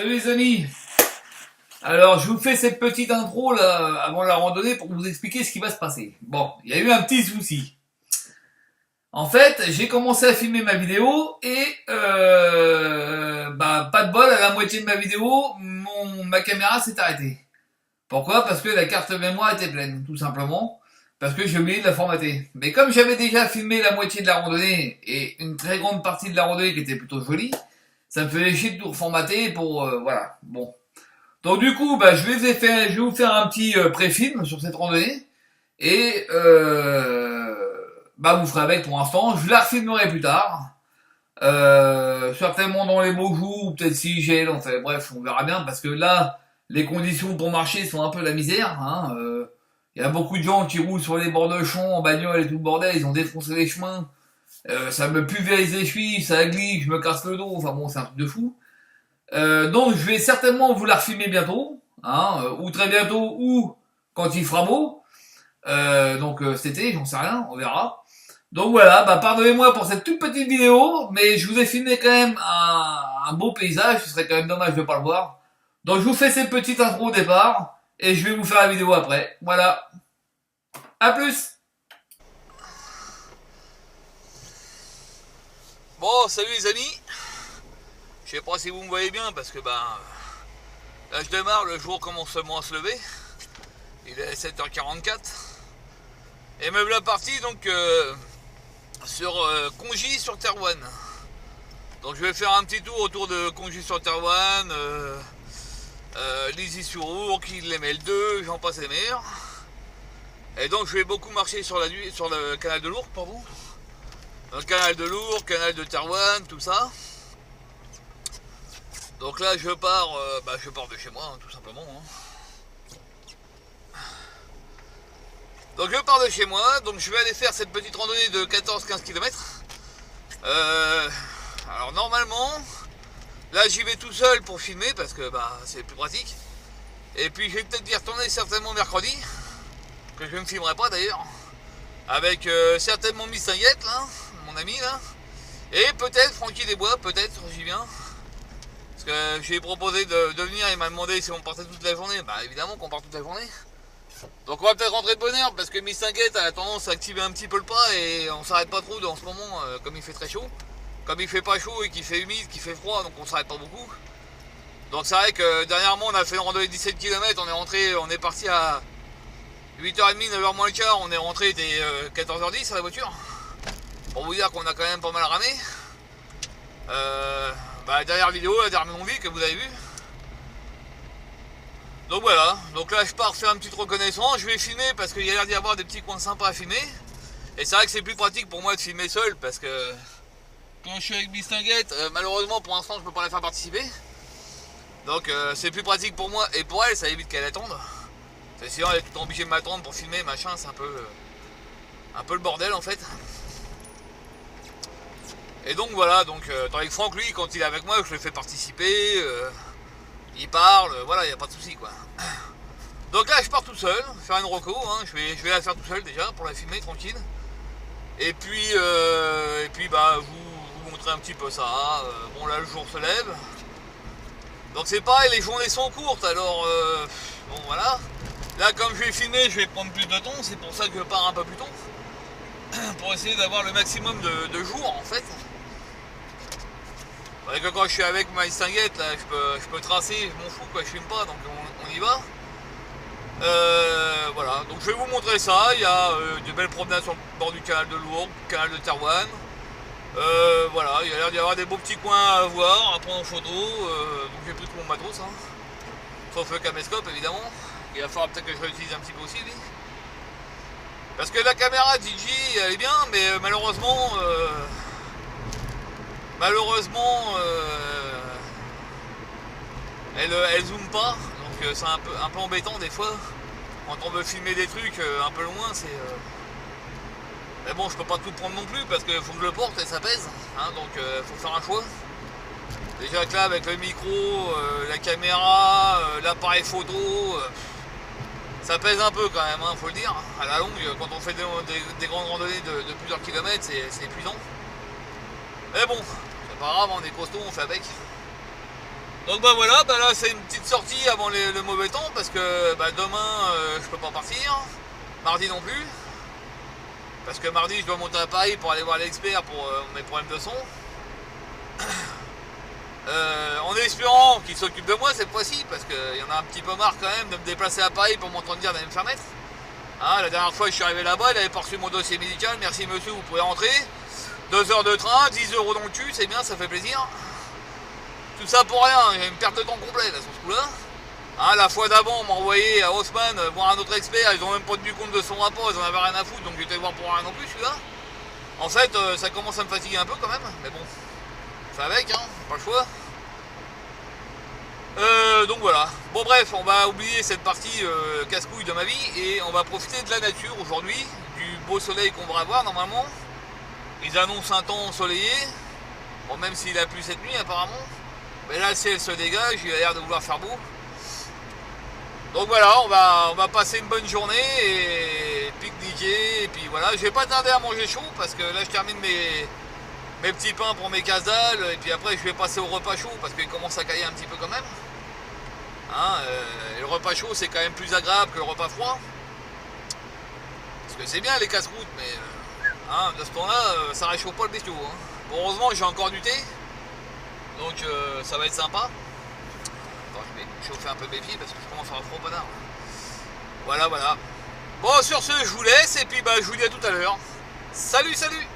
Salut les amis. Alors je vous fais cette petite intro là avant la randonnée pour vous expliquer ce qui va se passer. Bon, il y a eu un petit souci. En fait, j'ai commencé à filmer ma vidéo et pas de bol, à la moitié de ma vidéo, ma caméra s'est arrêtée. Pourquoi? Parce que la carte mémoire était pleine, tout simplement. Parce que j'ai oublié de la formater. Mais comme j'avais déjà filmé la moitié de la randonnée et une très grande partie de la randonnée qui était plutôt jolie, ça me faisait chier de tout reformater pour voilà. Bon. Donc du coup, je vais vous faire un petit pré-film sur cette randonnée et vous ferez avec pour l'instant. Je la refilmerai plus tard. Certainement dans les beaux jours, ou peut-être si gèle, enfin bref, on verra bien parce que là, les conditions pour marcher sont un peu la misère. Il y a beaucoup de gens qui roulent sur les bords de champs en bagnole et tout le bordel, ils ont défoncé les chemins. Ça me pulvérise les chevilles, ça glisse, je me casse le dos, enfin bon, c'est un truc de fou. Donc je vais certainement vous la refilmer bientôt, ou très bientôt, ou quand il fera beau. Cet été, j'en sais rien, on verra. Donc voilà, pardonnez-moi pour cette toute petite vidéo, mais je vous ai filmé quand même un beau paysage, ce serait quand même dommage de pas le voir. Donc je vous fais cette petite intro au départ, et je vais vous faire la vidéo après. Voilà. A plus. Bon, salut les amis. Je sais pas si vous me voyez bien parce que là je démarre, le jour commence seulement à se lever. Il est 7h44. Et me voilà parti donc sur Congy sur Terrouane. Donc je vais faire un petit tour autour de Congy sur Terrouane, Lizy-sur-Ourcq, Ille-les-Mels 2, j'en passe les meilleurs. Et donc je vais beaucoup marcher sur le canal de l'Ourcq, pardon. Donc canal de l'Ourcq, canal de Terrouane, tout ça. Donc là je pars de chez moi, tout simplement. Donc je pars de chez moi, donc je vais aller faire cette petite randonnée de 14-15 km. Alors normalement, là j'y vais tout seul pour filmer parce que c'est plus pratique. Et puis je vais peut-être y retourner certainement mercredi, que je ne me filmerai pas d'ailleurs. Avec certainement Mistinguett là, mon ami là. Et peut-être Francky Desbois, peut-être, j'y viens. Parce que je lui ai proposé de venir, il m'a demandé si on partait toute la journée. Évidemment qu'on part toute la journée. Donc on va peut-être rentrer de bonne heure parce que Mistinguett a tendance à activer un petit peu le pas et on s'arrête pas trop en ce moment comme il fait très chaud. Comme il fait pas chaud et qu'il fait humide, qu'il fait froid, donc on s'arrête pas beaucoup. Donc c'est vrai que dernièrement on a fait une randonnée de 17 km, on est parti à 8h30, 9h moins le quart, on est rentré dès 14h10 à la voiture. Pour vous dire qu'on a quand même pas mal ramé. La dernière vidéo, la dernière longue que vous avez vue. Donc voilà, donc là je pars faire une petite reconnaissance, je vais filmer parce qu'il y a l'air d'y avoir des petits coins sympas à filmer. Et c'est vrai que c'est plus pratique pour moi de filmer seul parce que quand je suis avec Mistinguett, malheureusement pour l'instant je peux pas la faire participer. Donc c'est plus pratique pour moi et pour elle, ça évite qu'elle attende. C'est sinon elle est tout obligée de m'attendre pour filmer, machin, c'est un peu le bordel en fait. Et donc voilà, tandis que Franck lui quand il est avec moi je le fais participer, il parle, voilà, il n'y a pas de souci quoi. Donc là je pars tout seul, faire une reco, je vais la faire tout seul déjà pour la filmer tranquille. Et puis vous montrer un petit peu ça. Bon là le jour se lève. Donc c'est pareil, les journées sont courtes, alors bon voilà. Là comme je vais filmer, je vais prendre plus de temps, c'est pour ça que je pars un peu plus tôt. Pour essayer d'avoir le maximum de jours en fait. Parce que quand je suis avec ma Mistinguett, là je peux tracer, je m'en fous quoi, je filme pas, donc on y va. Voilà, donc je vais vous montrer ça, il y a de belles promenades sur le bord du canal de l'Ourcq, canal de Terrouane. Voilà, il y a l'air d'y avoir des beaux petits coins à voir, à prendre en photo, donc j'ai pris tout mon matos, sauf le caméscope évidemment, il va falloir peut-être que je réutilise un petit peu aussi lui. Parce que la caméra DJI elle est bien, mais malheureusement elle zoome pas, donc c'est un peu embêtant des fois. Quand on veut filmer des trucs un peu loin, c'est... Mais bon, je peux pas tout prendre non plus parce qu'il faut que je le porte et ça pèse, donc faut faire un choix. Déjà que là, avec le micro, la caméra, l'appareil photo, ça pèse un peu quand même, faut le dire. À la longue, quand on fait des grandes randonnées de plusieurs kilomètres, c'est épuisant. Mais bon, c'est pas grave, on est costaud, on fait avec. Donc bah voilà, bah là c'est une petite sortie avant le mauvais temps parce que bah, demain je peux pas partir, mardi non plus, parce que mardi je dois monter à Paris pour aller voir l'expert pour mes problèmes de son. En espérant qu'il s'occupe de moi cette fois-ci, parce qu'il y en a un petit peu marre quand même de me déplacer à Paris pour m'entendre dire d'aller me faire mettre. Hein, la dernière fois je suis arrivé là-bas, il avait pas reçu mon dossier médical, merci monsieur, vous pouvez rentrer. 2 heures de train, 10 € dans le cul, c'est bien, ça fait plaisir. Tout ça pour rien, il y a une perte de temps complète à ce coup-là. Hein, la fois d'avant, on m'a envoyé à Haussmann voir un autre expert, ils ont même pas tenu compte de son rapport, ils en avaient rien à foutre, donc j'étais voir pour rien non plus celui-là. En fait, ça commence à me fatiguer un peu quand même, mais bon, c'est avec, hein, pas le choix. Donc voilà. Bon bref, on va oublier cette partie casse-couille de ma vie et on va profiter de la nature aujourd'hui, du beau soleil qu'on va avoir normalement. Ils annoncent un temps ensoleillé, bon même s'il a plu cette nuit apparemment. Mais là le ciel se dégage, il a l'air de vouloir faire beau. Donc voilà, on va passer une bonne journée et pique-niquer. Et puis voilà, je vais pas tarder à manger chaud parce que là je termine mes petits pains pour mes casse-dalles. Et puis après je vais passer au repas chaud parce qu'il commence à cailler un petit peu quand même. Hein, le repas chaud c'est quand même plus agréable que le repas froid. Parce que c'est bien les casse-croûtes, mais hein, de ce temps-là ça réchauffe pas le bestiau. Hein. Bon, heureusement j'ai encore du thé. Donc ça va être sympa. Attends, je vais chauffer un peu mes pieds parce que je commence à avoir trop bonheur. Voilà, voilà. Bon, sur ce, je vous laisse et puis bah, je vous dis à tout à l'heure. Salut, salut!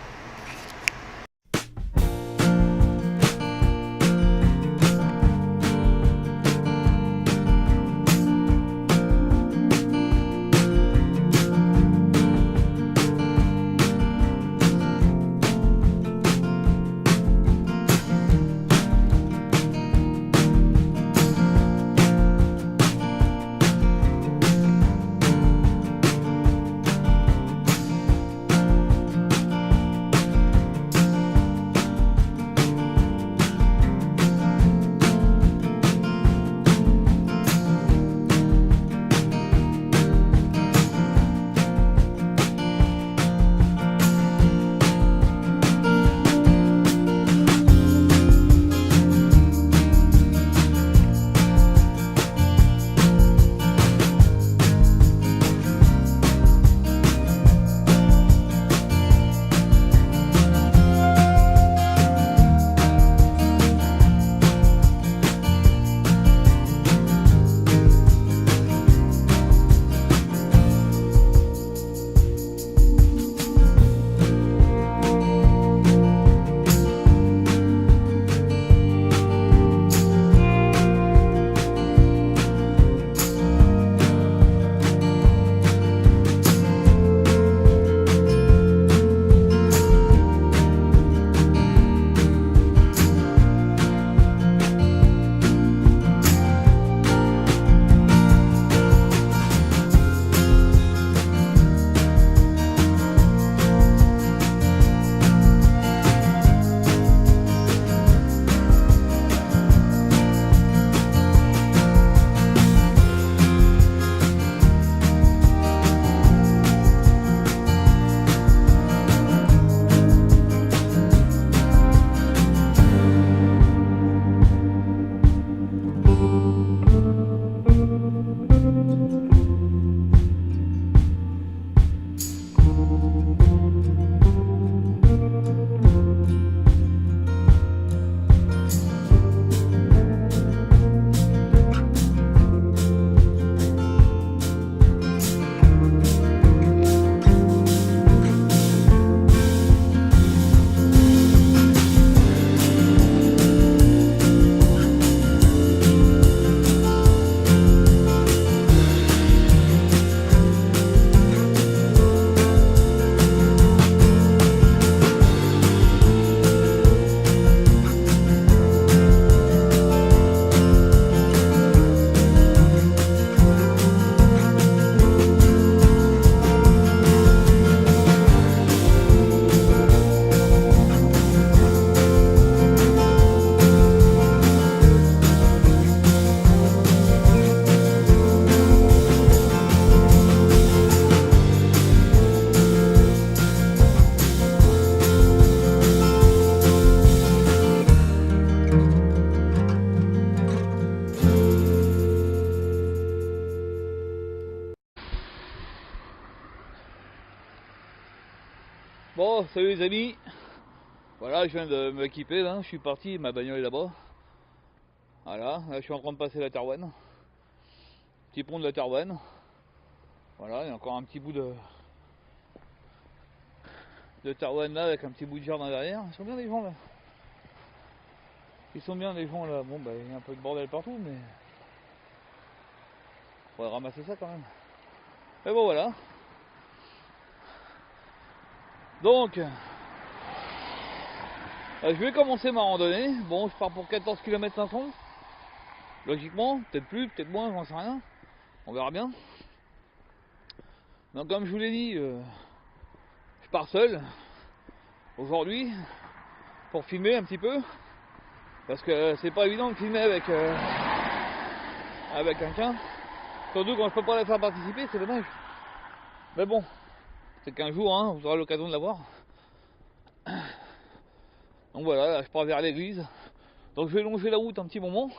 Bon, salut les amis. Voilà, je viens de m'équiper là, je suis parti, ma bagnole est là-bas. Voilà, là je suis en train de passer la Tarouane. Petit pont de la Tarouane. Voilà, il y a encore un petit bout de Tarouane là avec un petit bout de jardin derrière. Ils sont bien les gens là. Ils sont bien les gens là. Bon bah il y a un peu de bordel partout mais faudrait ramasser ça quand même. Mais bon voilà. Donc je vais commencer ma randonnée. Bon, je pars pour 14 km 500. Logiquement, peut-être plus, peut-être moins, j'en sais rien. On verra bien. Donc comme je vous l'ai dit, je pars seul aujourd'hui pour filmer un petit peu. Parce que c'est pas évident de filmer avec quelqu'un. Surtout quand je peux pas la faire participer, c'est dommage. Mais bon, c'est qu'un jour, hein, vous aurez l'occasion de la voir. Donc voilà, là, je pars vers l'église. Donc je vais longer la route un petit moment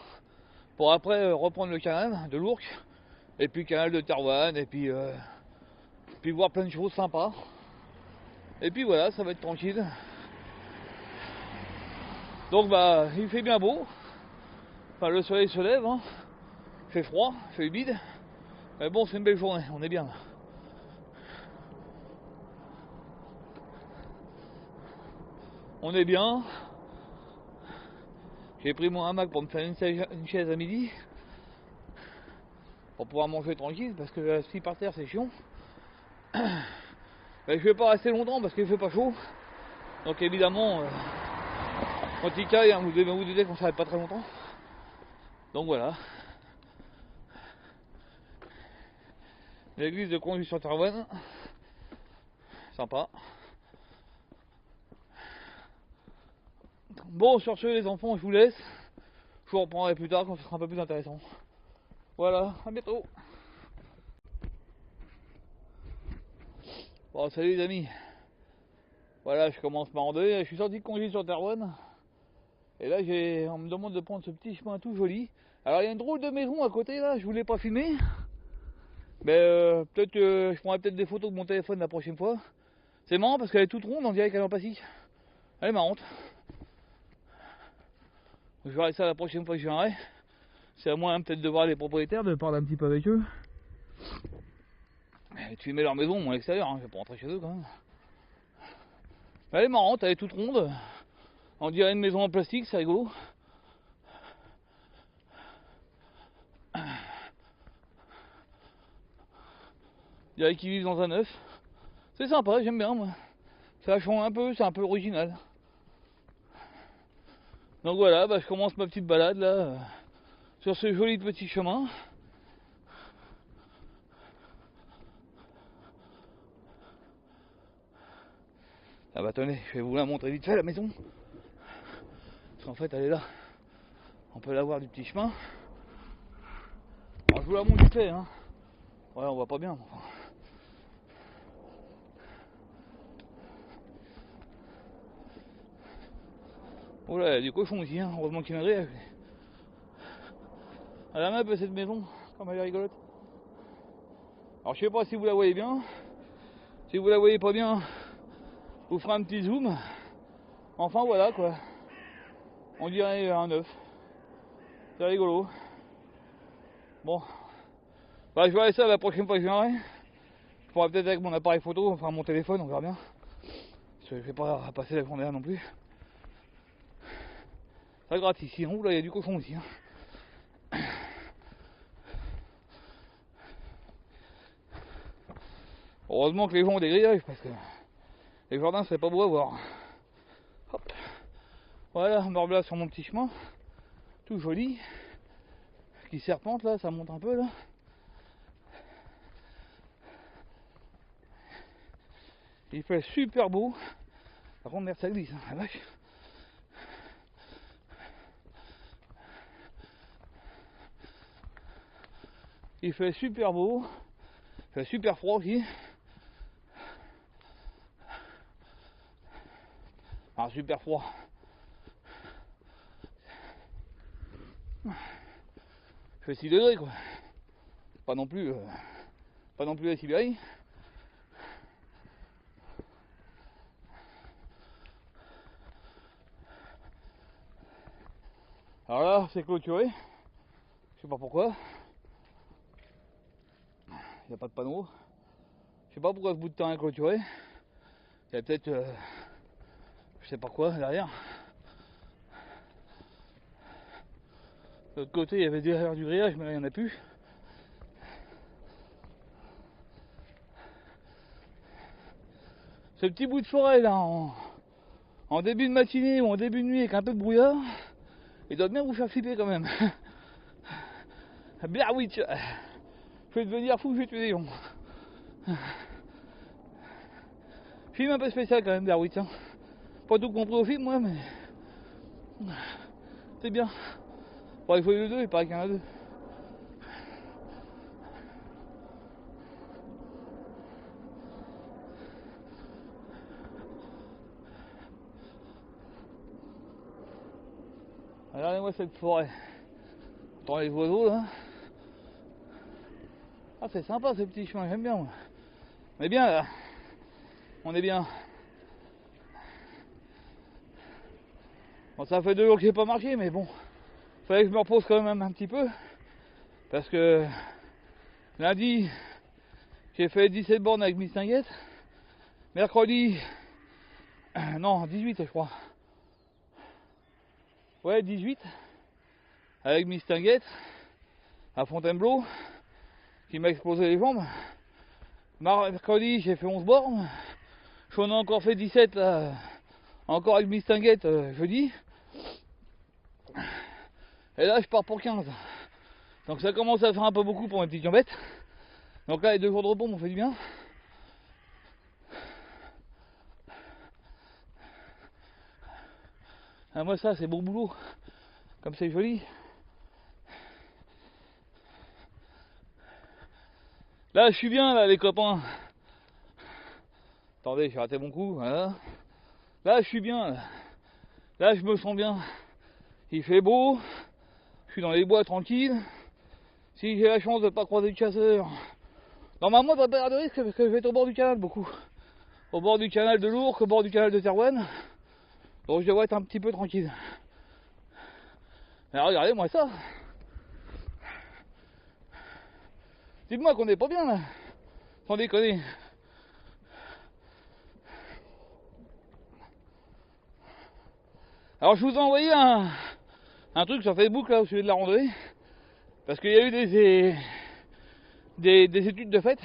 pour après reprendre le canal de l'Ourcq et puis le canal de Tarouane et puis voir plein de choses sympas. Et puis voilà, ça va être tranquille. Donc bah il fait bien beau. Enfin le soleil se lève, hein. Il fait froid, il fait humide. Mais bon, c'est une belle journée, on est bien là. On est bien. J'ai pris mon hamac pour me faire une chaise à midi. Pour pouvoir manger tranquille parce que si par terre c'est chiant. Mais je vais pas rester longtemps parce qu'il fait pas chaud. Donc évidemment, quand il caille, hein, vous devez vous douter qu'on s'arrête pas très longtemps. Donc voilà. L'église de Conduit-sur-Tarouane. Sympa. Bon, sur ce les enfants, je vous laisse. Je vous reprendrai plus tard quand ce sera un peu plus intéressant. Voilà, à bientôt. Bon, salut les amis. Voilà, je commence ma randonnée. Je suis sorti de Conduit-sur-Tarouane. Et là, on me demande de prendre ce petit chemin tout joli. Alors, il y a une drôle de maison à côté là, je voulais pas filmer. Mais peut-être je prendrai peut-être des photos de mon téléphone la prochaine fois. C'est marrant parce qu'elle est toute ronde, on dirait qu'elle est en plastique. Elle est marrante. Je verrai ça la prochaine fois que je viendrai. C'est à moi peut-être de voir les propriétaires, de parler un petit peu avec eux. Et de filmer leur maison, mon extérieur, hein, je vais pas rentrer chez eux quand même. Elle est marrante, elle est toute ronde. On dirait une maison en plastique, c'est rigolo. On dirait qu'ils vivent dans un œuf. C'est sympa, j'aime bien moi. Ça change un peu, c'est un peu original. Donc voilà, bah, je commence ma petite balade là, sur ce joli petit chemin. Ah bah attendez, je vais vous la montrer vite fait la maison. Parce qu'en fait elle est là. On peut la voir du petit chemin. Alors je vous la montre vite fait, hein. Ouais, on voit pas bien. Enfin. Oh là, il y a du cochon ici, hein. Heureusement qu'il y a un grillage. Elle a la map cette maison, comme elle est rigolote. Alors je sais pas si vous la voyez bien. Si vous la voyez pas bien, je vous ferai un petit zoom. Enfin voilà quoi. On dirait un œuf. C'est rigolo. Bon. Bah je verrai ça la prochaine fois que je viendrai. Je pourrai peut-être avec mon appareil photo, enfin mon téléphone, on verra bien. Parce que je vais pas passer la journée là non plus. Ça gratte ici, hein. Ouh là il y a du cochon aussi. Hein. Heureusement que les gens ont des grillages parce que les jardins seraient pas beaux à voir. Hop. Voilà, me revoilà sur mon petit chemin. Tout joli. Qui serpente là, ça monte un peu là. Il fait super beau. Par contre merde ça glisse, hein, la vache. Il fait super beau. Il fait super froid aussi. Alors super froid. Il fait 6 degrés quoi. Pas non plus la Sibérie. Alors là, c'est clôturé. Je sais pas pourquoi. Il n'y a pas de panneau. Je sais pas pourquoi ce bout de terrain est clôturé. Il y a peut-être, je sais pas quoi derrière. De l'autre côté, il y avait derrière du grillage, mais là, il n'y en a plus. Ce petit bout de forêt là, en début de matinée ou en début de nuit avec un peu de brouillard, il doit bien vous faire flipper quand même. Blair Witch, je vais devenir fou, je vais tuer des lions. Film un peu spécial quand même, Blair Witch. Hein. Pas tout compris au film, moi, mais c'est bien. Bon, il faut les deux, il paraît qu'il y en a deux. Regardez-moi cette forêt. Dans les oiseaux là. Ah, c'est sympa ce petit chemin, j'aime bien moi. On est bien là. On est bien. Bon, ça fait 2 jours que j'ai pas marché, mais bon. Fallait que je me repose quand même un petit peu. Parce que lundi, j'ai fait 17 bornes avec Mistinguette. Mercredi, non, 18 je crois. Ouais, 18 avec Mistinguette à Fontainebleau qui m'a explosé les jambes. Mercredi, j'ai fait 11 bornes. J'en ai encore fait 17 là, encore avec Mistinguette jeudi. Et là, je pars pour 15. Donc ça commence à faire un peu beaucoup pour mes petites jambettes. Donc là, les 2 jours de repos m'ont fait du bien. Ah, moi, ça, c'est beau boulot. Comme c'est joli. Là, je suis bien, là, les copains. Attendez, j'ai raté mon coup, voilà. Là, je suis bien. Là, je me sens bien. Il fait beau. Je suis dans les bois tranquille. Si j'ai la chance de ne pas croiser de chasseurs. Normalement, il ne devrait pas y avoir de risque parce que je vais être au bord du canal beaucoup. Au bord du canal de Lourdes, au bord du canal de Terouanne. Donc je devrais être un petit peu tranquille. Mais regardez-moi ça. Dites-moi qu'on n'est pas bien là. Sans déconner. Alors je vous ai envoyé un truc sur Facebook là au sujet de la randonnée. Parce qu'il y a eu des études de fait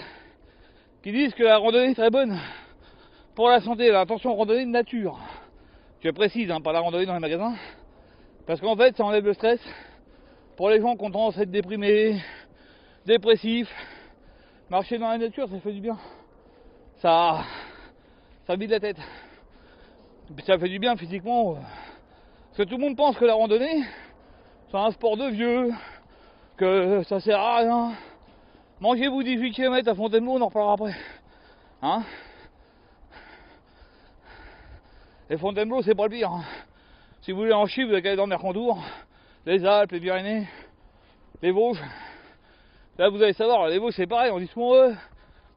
qui disent que la randonnée est très bonne pour la santé. Alors, attention, randonnée de nature. Je précise, hein, pas la randonnée dans les magasins. Parce qu'en fait, ça enlève le stress. Pour les gens qui ont tendance à être déprimés, dépressifs, marcher dans la nature, ça fait du bien. Ça vide la tête. Ça fait du bien physiquement. Parce que tout le monde pense que la randonnée, c'est un sport de vieux, que ça sert à rien. Mangez-vous 18 km à Fontainebleau, on en reparlera après. Hein? Et Fontainebleau, c'est pas le pire. Hein. Si vous voulez en chier, vous avez qu'à aller dans Mercantour, les Alpes, les Pyrénées, les Vosges. Là, vous allez savoir, les Vosges, c'est pareil, on dit souvent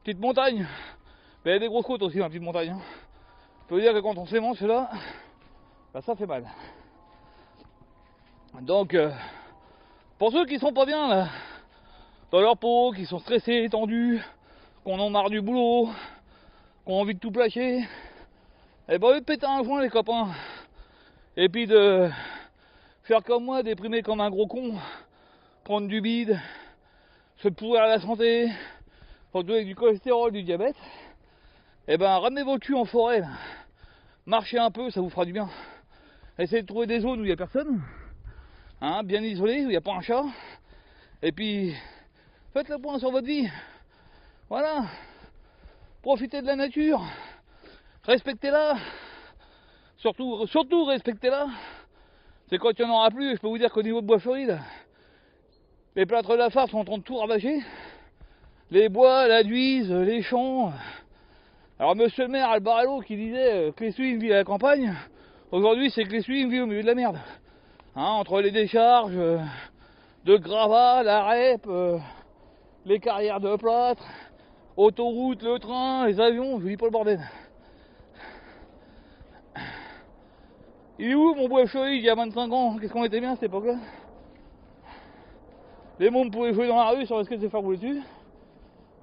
petite montagne. Mais il y a des grosses côtes aussi dans la petite montagne. Hein. Je peux vous dire que quand on s'émance là, bah, ça fait mal. Donc, pour ceux qui sont pas bien là, dans leur peau, qui sont stressés, tendus, qu'on en marre du boulot, qu'on a envie de tout plaquer, et ben, eux, péter un joint, les copains. Et puis de faire comme moi, déprimer comme un gros con, prendre du bide, se pourrir la santé, surtout avec du cholestérol, du diabète, et ben, ramenez vos culs en forêt, là. Marchez un peu, ça vous fera du bien. Essayez de trouver des zones où il n'y a personne, hein, bien isolées, où il n'y a pas un chat, et puis faites le point sur votre vie. Voilà. Profitez de la nature. Respectez-la. Surtout respectez-la. C'est quand il n'y en aura plus, je peux vous dire qu'au niveau de Bois-Fleuri, les plâtres de la farce sont en train de tout ravager. Les bois, la Duise, les champs. Alors monsieur le maire Albarello qui disait que les Suisses vivent à la campagne, aujourd'hui c'est que les Suisses vivent au milieu de la merde. Hein, entre les décharges de gravats, la REP, les carrières de plâtre, autoroute, le train, les avions, je vous dis pas le bordel. Il est où mon beau chéri il y a 25 ans? Qu'est-ce qu'on était bien à cette époque-là? Les mômes pouvaient jouer dans la rue sans risquer de se faire rouler dessus.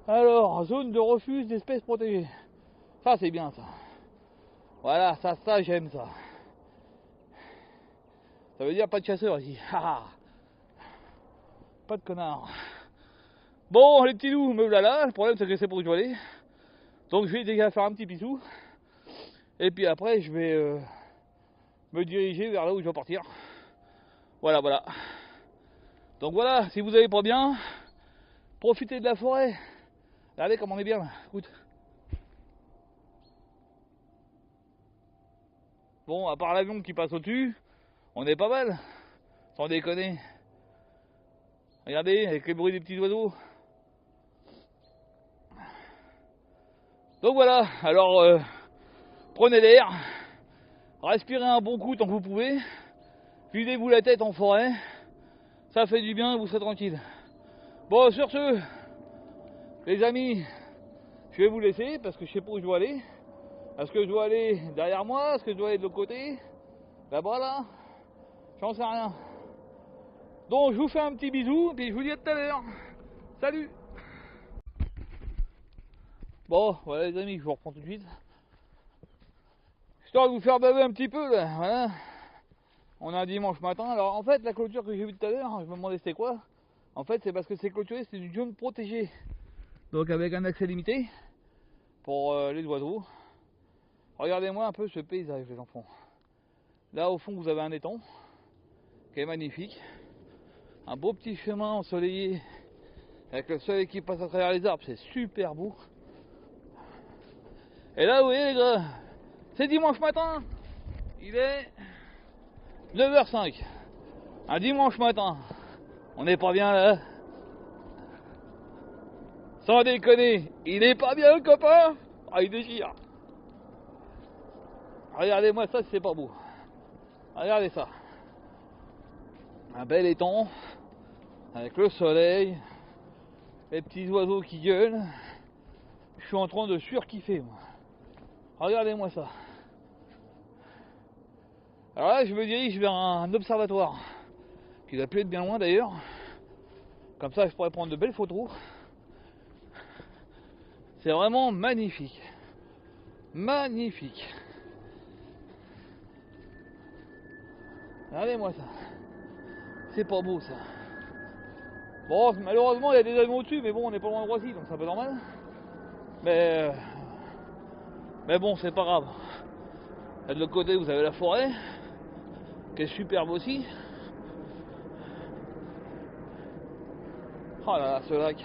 Alors, zone de refuge d'espèces protégées. Ça c'est bien ça. Voilà, ça j'aime ça. Ça veut dire pas de chasseurs ici. Pas de connards. Bon les petits loups, me voilà. Le problème c'est que c'est pour y aller. Donc je vais déjà faire un petit pissou. Et puis après je vais me diriger vers là où je vais partir. Voilà. Donc voilà, si vous allez pas bien, profitez de la forêt. Regardez comme on est bien là, écoute. Bon, à part l'avion qui passe au-dessus, on est pas mal. Sans déconner. Regardez, avec les bruits des petits oiseaux. Donc voilà, alors prenez l'air, respirez un bon coup tant que vous pouvez, videz-vous la tête en forêt, ça fait du bien, vous serez tranquille. Bon, sur ce, les amis, je vais vous laisser parce que je sais pas où je dois aller. Est-ce que je dois aller derrière moi? Est-ce que je dois aller de l'autre côté? Là-bas là? J'en sais rien. Donc je vous fais un petit bisou, puis je vous dis à tout à l'heure. Salut! Bon, voilà les amis, je vous reprends tout de suite. Histoire de vous faire baver un petit peu là, voilà. On a un dimanche matin. Alors en fait la clôture que j'ai vue tout à l'heure, je me demandais c'était quoi. En fait c'est parce que c'est clôturé, c'est une zone protégée. Donc avec un accès limité pour les oiseaux. Regardez-moi un peu ce paysage les enfants. Là au fond vous avez un étang qui est magnifique. Un beau petit chemin ensoleillé avec le soleil qui passe à travers les arbres, c'est super beau. Et là vous voyez les gars, c'est dimanche matin, il est 9h05. Un dimanche matin, on n'est pas bien là. Sans déconner, il est pas bien le copain. Ah il déchire. Regardez-moi ça, c'est pas beau. Regardez ça. Un bel étang, avec le soleil, les petits oiseaux qui gueulent. Je suis en train de surkiffer moi. Regardez-moi ça. Alors là je me dirige vers un observatoire, qui doit plus être bien loin d'ailleurs. Comme ça je pourrais prendre de belles photos. C'est vraiment magnifique. Magnifique. Regardez-moi ça. C'est pas beau ça. Bon, malheureusement il y a des avions au-dessus, mais bon on n'est pas loin de Roissy, donc c'est un peu normal. Mais bon c'est pas grave. Là, de l'autre côté vous avez la forêt, qui est superbe aussi. Oh là là, ce lac,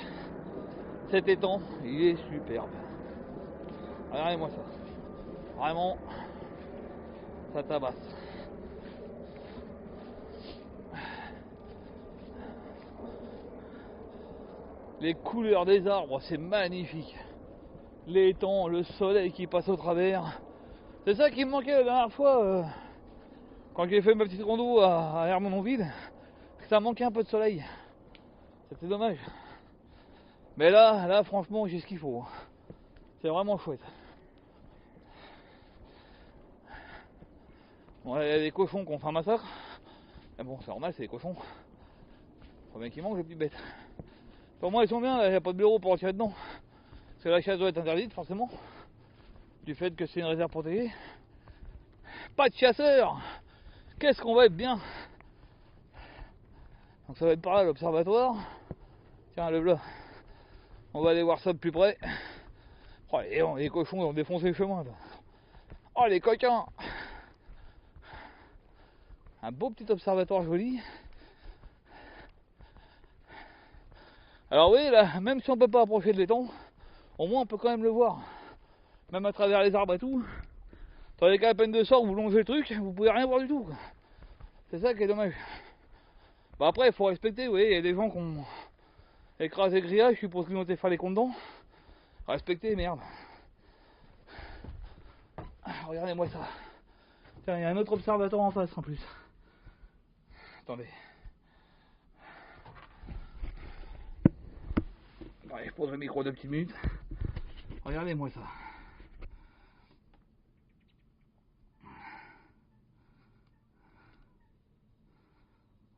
cet étang, il est superbe. Regardez-moi ça. Vraiment, ça tabasse. Les couleurs des arbres, c'est magnifique. L'étang, le soleil qui passe au travers. C'est ça qui me manquait la dernière fois, quand j'ai fait ma petite rando à Hermonville. Ça manquait un peu de soleil. C'était dommage. Mais là franchement, j'ai ce qu'il faut. C'est vraiment chouette. Bon, il y a des cochons qui ont fait un massacre. Mais bon, c'est normal, c'est des cochons. Faut bien qu'ils mangent, les petites bêtes. Pour moi, ils sont bien, il n'y a pas de bureau pour en tirer dedans. Parce que la chasse doit être interdite, forcément. Du fait que c'est une réserve protégée. Pas de chasseurs. Qu'est-ce qu'on va être bien. Donc ça va être par là, l'observatoire. Tiens, le bleu. On va aller voir ça de plus près. Oh, les cochons, ils ont défoncé le chemin. Là. Oh, les coquins. Un beau petit observatoire joli. Alors oui, là, même si on peut pas approcher de l'étang, au moins on peut quand même le voir. Même à travers les arbres et tout. Tandis qu'à la peine de sort, vous longez le truc, vous pouvez rien voir du tout. C'est ça qui est dommage. Bah après, il faut respecter, vous voyez, il y a des gens qui ont écrasé le grillage, je suppose qu'ils ont été faire les comptes dedans. Respectez, merde. Regardez-moi ça. Tiens, il y a un autre observatoire en face en plus. Attendez. Allez, je pose le micro 2 petites minutes. Regardez-moi ça.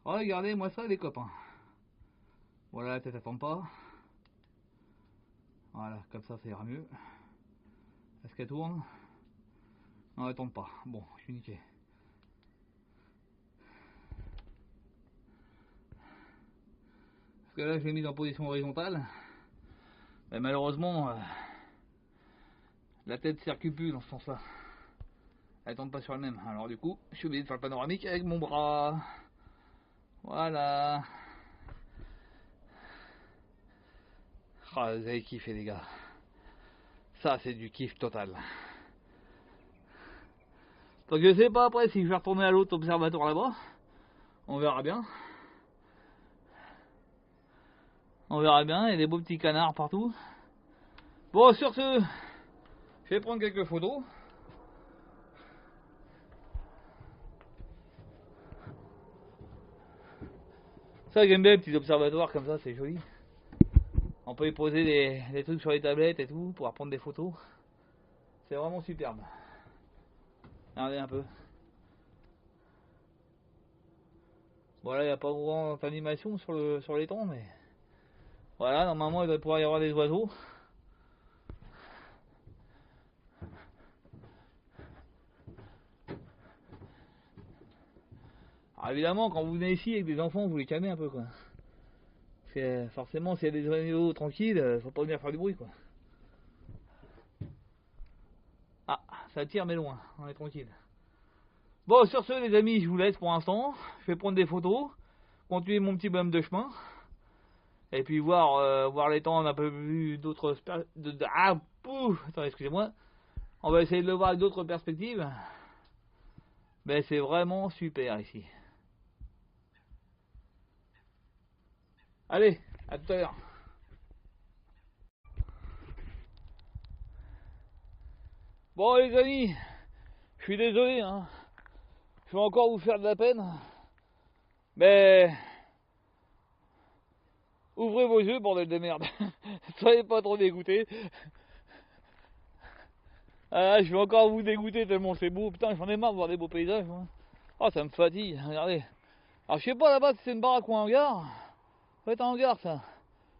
Regardez moi ça les copains. Voilà, la tête elle tombe pas. Voilà, comme ça ira mieux. Est-ce qu'elle tourne? Non, elle tourne pas. Bon, je suis niqué. Parce que là je l'ai mise en position horizontale. Mais malheureusement, la tête circule plus dans ce sens-là. Elle tombe pas sur elle-même. Alors du coup, je suis obligé de faire le panoramique avec mon bras. Voilà. Ah, vous avez kiffé les gars. Ça c'est du kiff total. Donc je sais pas après si je vais retourner à l'autre observatoire là-bas. On verra bien. On verra bien, il y a des beaux petits canards partout. Bon, sur ce, je vais prendre quelques photos. Ça j'aime bien les petits observatoires comme ça, c'est joli. On peut y poser des trucs sur les tablettes et tout, pour prendre des photos. C'est vraiment superbe. Regardez un peu. Voilà, il n'y a pas vraiment d'animation sur l'étang, mais voilà, normalement il doit pouvoir y avoir des oiseaux. Alors évidemment, quand vous venez ici avec des enfants, vous les calmez un peu quoi. Parce que forcément, s'il y a des oiseaux tranquilles, faut pas venir faire du bruit quoi. Ah, ça tire mais loin, on est tranquille. Bon, sur ce les amis, je vous laisse pour l'instant. Je vais prendre des photos, continuer mon petit bonhomme de chemin. Et puis voir les temps, on n'a pas vu d'autres... Ah, pouf, attendez, excusez-moi. On va essayer de le voir avec d'autres perspectives. Mais c'est vraiment super ici. Allez, à tout à l'heure. Bon les amis, je suis désolé, hein. Je vais encore vous faire de la peine. Mais... ouvrez vos yeux, bordel de merde. Soyez pas trop dégoûtés. Ah, je vais encore vous dégoûter tellement c'est beau. Putain, j'en ai marre de voir des beaux paysages. Moi. Oh, ça me fatigue, regardez. Alors, je sais pas là-bas si c'est une baraque ou un hangar. Ça va être un hangar, ça.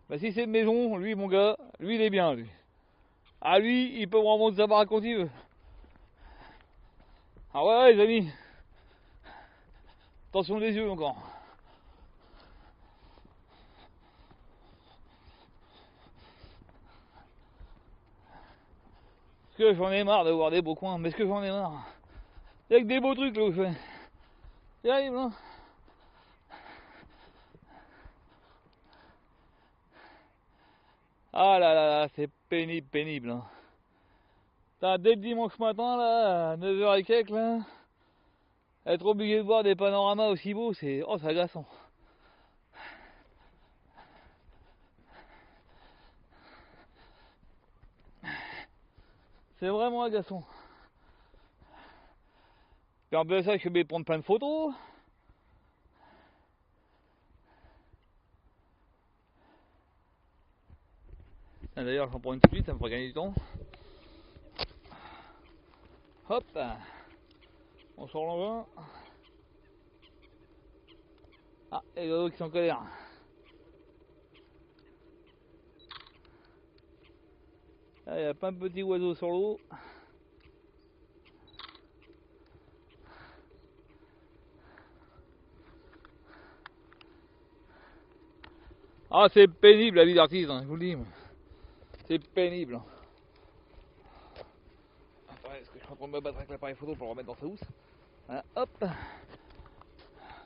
Bah, si c'est une maison, lui, mon gars, lui, il est bien, lui. Ah, lui, il peut vraiment sa baraque quand il veut. Ah, ouais, les amis. Attention les yeux encore. Parce que j'en ai marre de voir des beaux coins. Mais est-ce que j'en ai marre? Il y a que des beaux trucs là où je fais. Il arrive, hein. Ah là là là, c'est pénible, pénible. Hein. Dès le dimanche matin, là, à 9h et quelques, là, être obligé de voir des panoramas aussi beaux, c'est... oh, c'est agaçant. C'est vraiment agaçant. Puis en plus de ça, je suis obligé de prendre plein de photos. D'ailleurs, j'en prends une tout de suite, ça me fera gagner du temps. Hop, on sort l'engin. Ah, et les oiseaux qui sont en colère. Là, il y a plein de petits oiseaux sur l'eau. Ah, c'est pénible la vie d'artiste, hein, je vous le dis. C'est pénible. Attendez, est-ce que je suis en train de me battre avec l'appareil photo pour le remettre dans sa housse? Voilà, hop.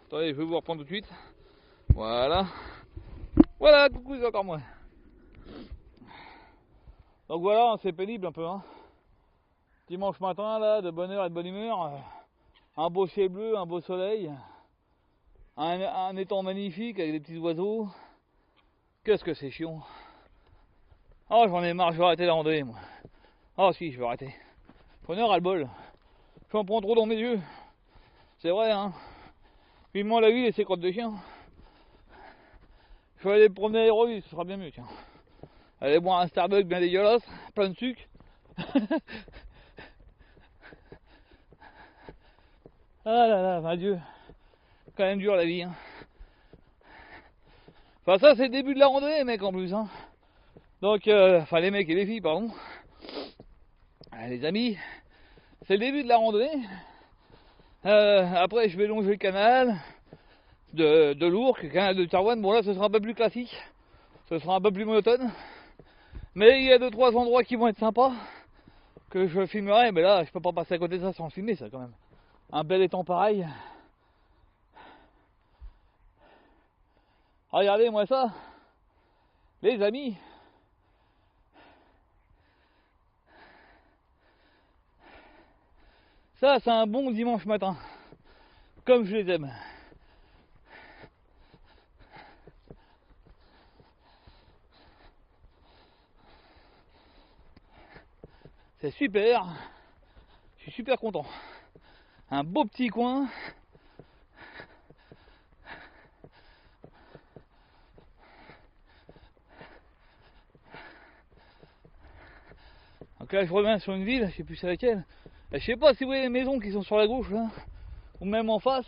Attendez, je vais vous reprendre tout de suite. Voilà. Voilà, coucou, c'est encore moi. Donc voilà, c'est pénible un peu. Hein. Dimanche matin, là, de bonne heure et de bonne humeur. Un beau ciel bleu, un beau soleil. Un étang magnifique avec des petits oiseaux. Qu'est-ce que c'est chiant. Oh, j'en ai marre, je vais arrêter la randonnée, moi. Oh si, je vais arrêter. J'en ai ras le bol. J'en prends trop dans mes yeux. C'est vrai, hein. Vivement la ville et ses crottes de chien. Je vais aller me promener à Aéroville, ce sera bien mieux, tiens. Aller boire un Starbucks bien dégueulasse, plein de sucre. Ah là là, mon Dieu. Quand même dur la vie, hein. Enfin ça c'est le début de la randonnée les mecs en plus hein. Donc enfin les mecs et les filles pardon. Les amis, c'est le début de la randonnée. Après je vais longer le canal de l'Ourcq, le canal de Thérouanne. Bon là ce sera un peu plus classique, ce sera un peu plus monotone. Mais il y a 2-3 endroits qui vont être sympas que je filmerai, mais là je peux pas passer à côté de ça sans le filmer ça quand même. Un bel étang pareil. Regardez-moi ça, les amis. Ça c'est un bon dimanche matin, comme je les aime. C'est super, je suis super content. Un beau petit coin. Donc là je reviens sur une ville, je sais plus c'est laquelle. Et je sais pas si vous voyez les maisons qui sont sur la gauche là, ou même en face.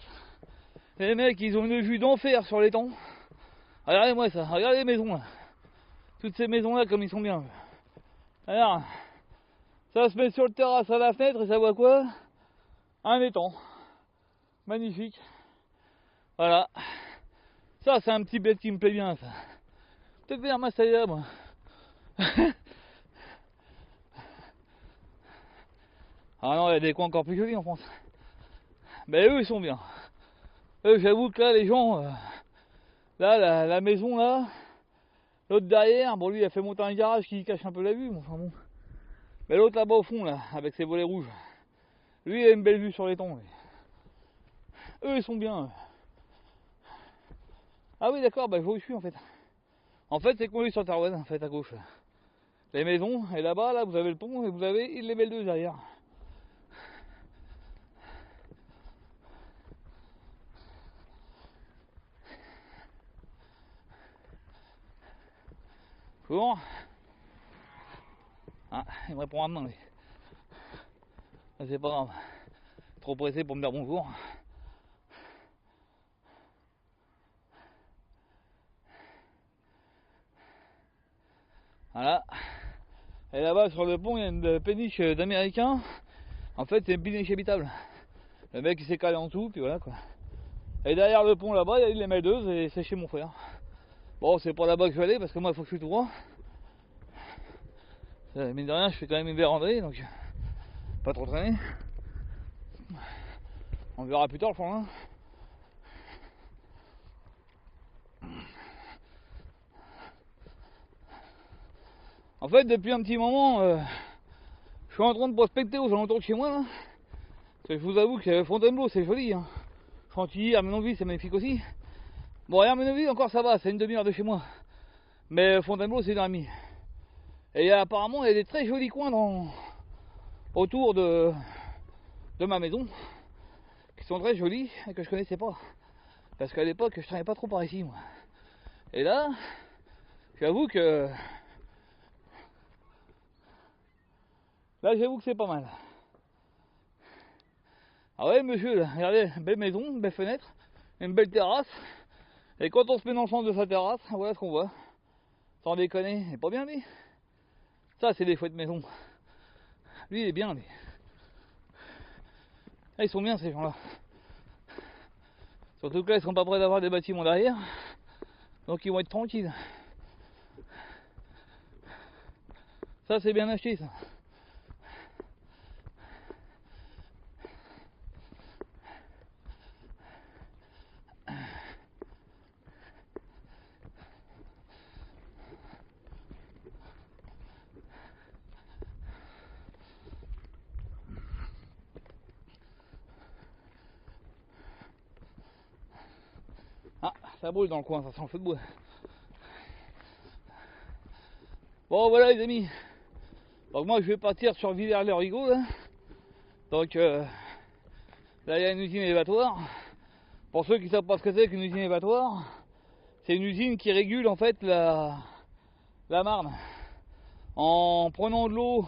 Les mecs ils ont une vue d'enfer sur l'étang. Regardez-moi ça, regardez les maisons là. Toutes ces maisons là comme ils sont bien. Alors, ça se met sur le terrasse à la fenêtre et ça voit quoi? Un étang. Magnifique. Voilà. Ça c'est un petit bête qui me plaît bien ça. Peut-être venir m'installer là moi. Ah non, il y a des coins encore plus jolis en France. Mais eux, ils sont bien. Eux, j'avoue que là, les gens... là, la maison, là... L'autre derrière, bon, lui, il a fait monter un garage qui cache un peu la vue, mais enfin bon. Mais l'autre là-bas au fond, là, avec ses volets rouges. Lui, il a une belle vue sur l'étang. Eux, ils sont bien. Ah oui, d'accord, bah je vois où je suis, en fait. En fait, c'est qu'on est sur Thérouanne, en fait, à gauche. Les maisons, et là-bas, là, vous avez le pont, et vous avez les belles deux derrière. Bon. Ah, il me répond à main lui. C'est pas grave. Trop pressé pour me dire bonjour. Voilà. Et là-bas sur le pont il y a une péniche d'américain. En fait c'est une péniche habitable. Le mec il s'est calé en dessous puis voilà quoi. Et derrière le pont là-bas il y a les Meldeuses et c'est chez mon frère. Bon c'est pas là-bas que je vais aller parce que moi il faut que je suis tout droit. Mine de rien je fais quand même une vérandée donc pas trop traîner. On verra plus tard le fond hein. En fait depuis un petit moment je suis en train de prospecter aux alentours de chez moi là. Parce que je vous avoue que Fontainebleau c'est joli hein. Chantilly, Armenonville c'est magnifique aussi. Bon Armenonville encore ça va, c'est une demi-heure de chez moi. Mais Fontainebleau c'est une heure et demie. Et apparemment il y a des très jolis coins autour de ma maison qui sont très jolis et que je connaissais pas. Parce qu'à l'époque je traînais pas trop par ici moi. Et là, j'avoue que c'est pas mal. Ah ouais monsieur, là, regardez, belle maison, belle fenêtre, une belle terrasse. Et quand on se met dans le centre de sa terrasse, voilà ce qu'on voit. Sans déconner, il est pas bien lui. Ça c'est des chouettes maisons. Lui il est bien lui. Ah, ils sont bien ces gens-là. Surtout que là ils sont pas prêts d'avoir des bâtiments derrière. Donc ils vont être tranquilles. Ça c'est bien acheté ça. Ah, ça brûle dans le coin, ça sent le feu de bois. Bon voilà les amis. Donc moi je vais partir sur Villers-le-Rigaud là. Donc là il y a une usine élévatoire. Pour ceux qui ne savent pas ce que c'est qu'une usine élévatoire, c'est une usine qui régule en fait la Marne. En prenant de l'eau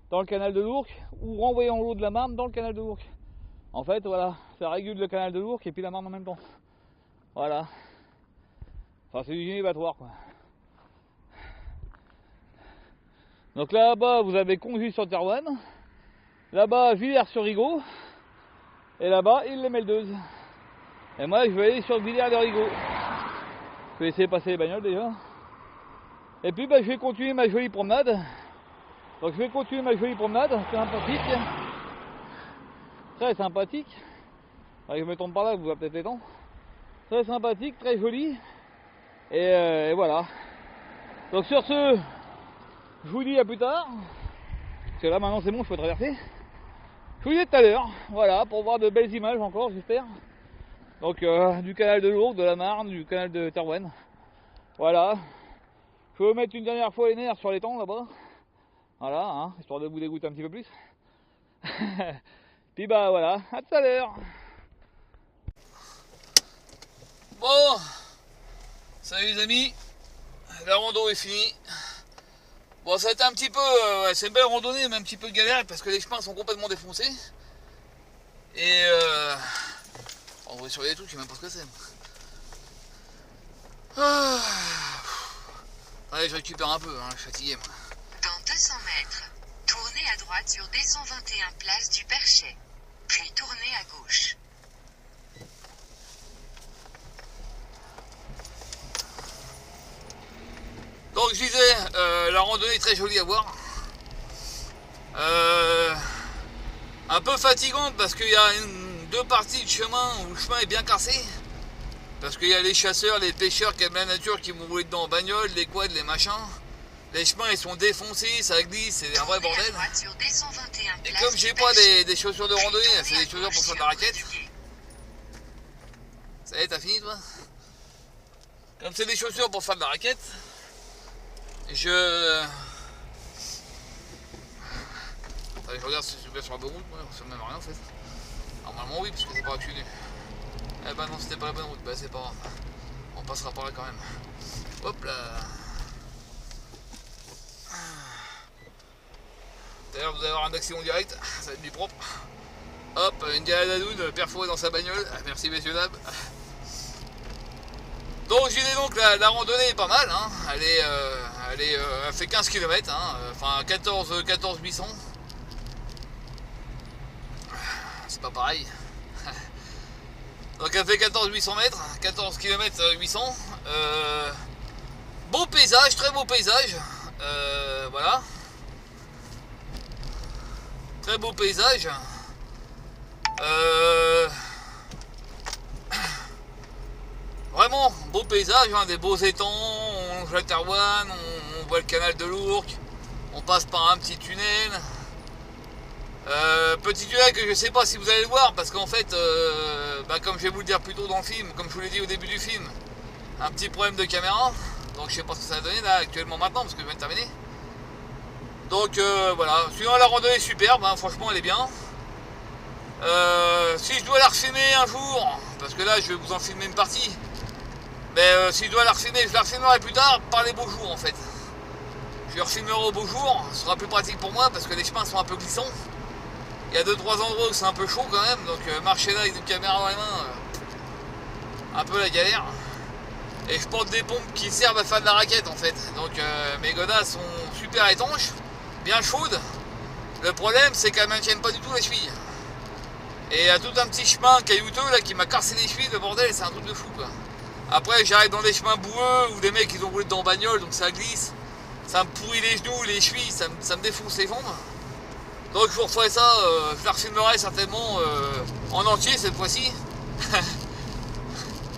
dans le canal de l'Ourcq ou renvoyant l'eau de la Marne dans le canal de l'Ourcq. En fait voilà, ça régule le canal de l'Ourcq et puis la Marne en même temps. Voilà. Enfin, c'est du génévatoire, quoi. Donc là-bas, vous avez Congy-sur-Thérouanne. Là-bas, Villers-sur-Rigaud. Et là-bas, Ille-les-Meldeuses. Et moi, je vais aller sur Villers-le-Rigaud. Je vais essayer de passer les bagnoles déjà. Et puis, bah, je vais continuer ma jolie promenade. Donc, je vais continuer ma jolie promenade. C'est sympathique. Très sympathique. Allez, je me tombe par là, vous avez peut-être les dents. Très sympathique, très joli. Et voilà. Donc, sur ce, je vous dis à plus tard. Parce que là, maintenant, c'est bon, je peux traverser. Je vous dis tout à l'heure, voilà, pour voir de belles images encore, j'espère. Donc du canal de l'Ourcq, de la Marne, du canal de Thérouanne. Voilà. Je vais vous mettre une dernière fois les nerfs sur l'étang là-bas. Voilà, hein, histoire de vous dégoûter un petit peu plus. Puis bah voilà, à tout à l'heure. Bon, salut les amis, la rando est finie. Bon, ça a été un petit peu, c'est une belle randonnée, mais un petit peu galère parce que les chemins sont complètement défoncés. Et on voit sur les trucs, je sais même pas ce que c'est. Allez, je récupère un peu, hein, je suis fatigué moi. Dans 200 mètres, tournez à droite sur D121 place du Perchet, puis tournez à gauche. Donc je disais, la randonnée est très jolie à voir. Un peu fatigante parce qu'il y a deux parties de chemin où le chemin est bien cassé. Parce qu'il y a les chasseurs, les pêcheurs qui aiment la nature qui vont rouler dedans en bagnole, les quads, les machins. Les chemins ils sont défoncés, ça glisse, c'est un vrai bordel. Et comme j'ai pas des chaussures de randonnée, c'est des chaussures pour faire de la raquette. Ça y est, t'as fini toi? Comme c'est des chaussures pour faire de la raquette, je regarde si je suis bien sur la bonne route, moi, ça ne même rien en fait. Normalement oui, parce que c'est par là que je suis venu. Eh ben non, c'était pas la bonne route, bah c'est pas grave. On passera par là quand même. Hop là. D'ailleurs vous allez avoir un accident direct, ça va être du propre. Hop, une Diadadoune perforée dans sa bagnole. Merci messieurs dames. Donc je disais donc la randonnée est pas mal, hein. Elle fait 15 km, hein. Enfin 14 800. C'est pas pareil. Donc elle fait 14 800 mètres, 14 km 800. Beau paysage, très beau paysage. Voilà. Très beau paysage. Vraiment beau paysage, hein, des beaux étangs, on longe la Thérouanne, on voit le canal de l'Ourcq, on passe par un petit tunnel. Petit tunnel que je sais pas si vous allez le voir parce qu'en fait, comme je vais vous le dire plus tôt dans le film, comme je vous l'ai dit au début du film, un petit problème de caméra, donc je sais pas ce que ça va donner là actuellement maintenant parce que je viens de terminer. Donc voilà, sinon la randonnée est superbe, hein, franchement elle est bien. Si je dois la refilmer un jour, parce que là je vais vous en filmer une partie, mais si je dois la refilmer, je la refilmerai plus tard par les beaux jours en fait. Je la refilmerai au beau jour, ce sera plus pratique pour moi parce que les chemins sont un peu glissants. Il y a 2-3 endroits où c'est un peu chaud quand même, donc marcher là avec une caméra dans les mains, un peu la galère. Et je porte des pompes qui servent à faire de la raquette en fait, donc mes godasses sont super étanches, bien chaudes. Le problème c'est qu'elles ne maintiennent pas du tout la cheville. Et il y a tout un petit chemin caillouteux là qui m'a cassé les chevilles, le bordel, c'est un truc de fou quoi. Après j'arrive dans des chemins boueux où des mecs ils ont roulé dedans en bagnole, donc ça glisse. Ça me pourrit les genoux, les chevilles, ça me défonce les jambes. Donc je vous referai ça, je la refilmerai certainement en entier cette fois-ci.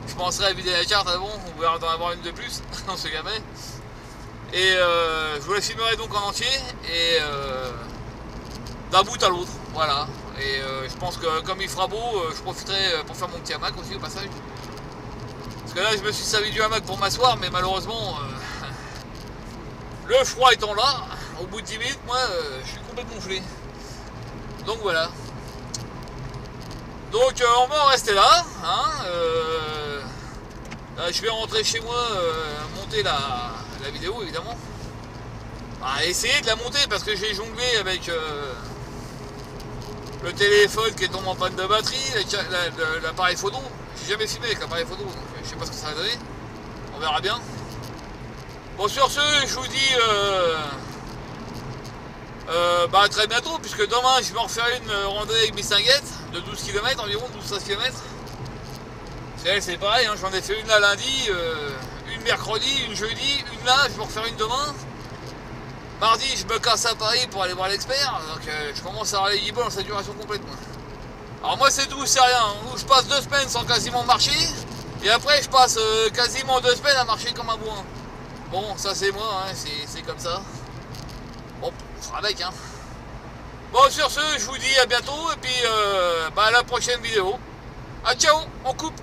Je penserai à vider la carte avant, on verra d'en avoir une de plus, on sait jamais. Et je vous la filmerai donc en entier et d'un bout à l'autre, voilà. Et je pense que comme il fera beau, je profiterai pour faire mon petit hamac aussi au passage. Parce que là je me suis servi du hamac pour m'asseoir, mais malheureusement le froid étant là, au bout de 10 minutes, moi je suis complètement gelé. Donc voilà. Donc on va en rester là. Hein, là je vais rentrer chez moi, monter la vidéo évidemment. Essayer de la monter parce que j'ai jonglé avec le téléphone qui est tombé en panne de batterie, l'appareil photo. J'ai jamais filmé avec l'appareil photo, donc je sais pas ce que ça va donner. On verra bien. Bon, sur ce, je vous dis à très bientôt, puisque demain je vais en refaire une randonnée avec mes cinguettes de 12 km environ, 12-13 km. C'est pareil, hein, j'en ai fait une là lundi, une mercredi, une jeudi, une là, je vais en refaire une demain. Mardi, je me casse à Paris pour aller voir l'expert, donc je commence à avoir les guibolles en saturation complète. Moi. Alors moi c'est tout, c'est rien, où je passe 2 semaines sans quasiment marcher, et après je passe quasiment 2 semaines à marcher comme un bourrin. Bon, ça c'est moi, hein, c'est comme ça. Bon, on sera avec, hein. Bon, sur ce, je vous dis à bientôt, et puis à la prochaine vidéo. Ah, ciao, on coupe.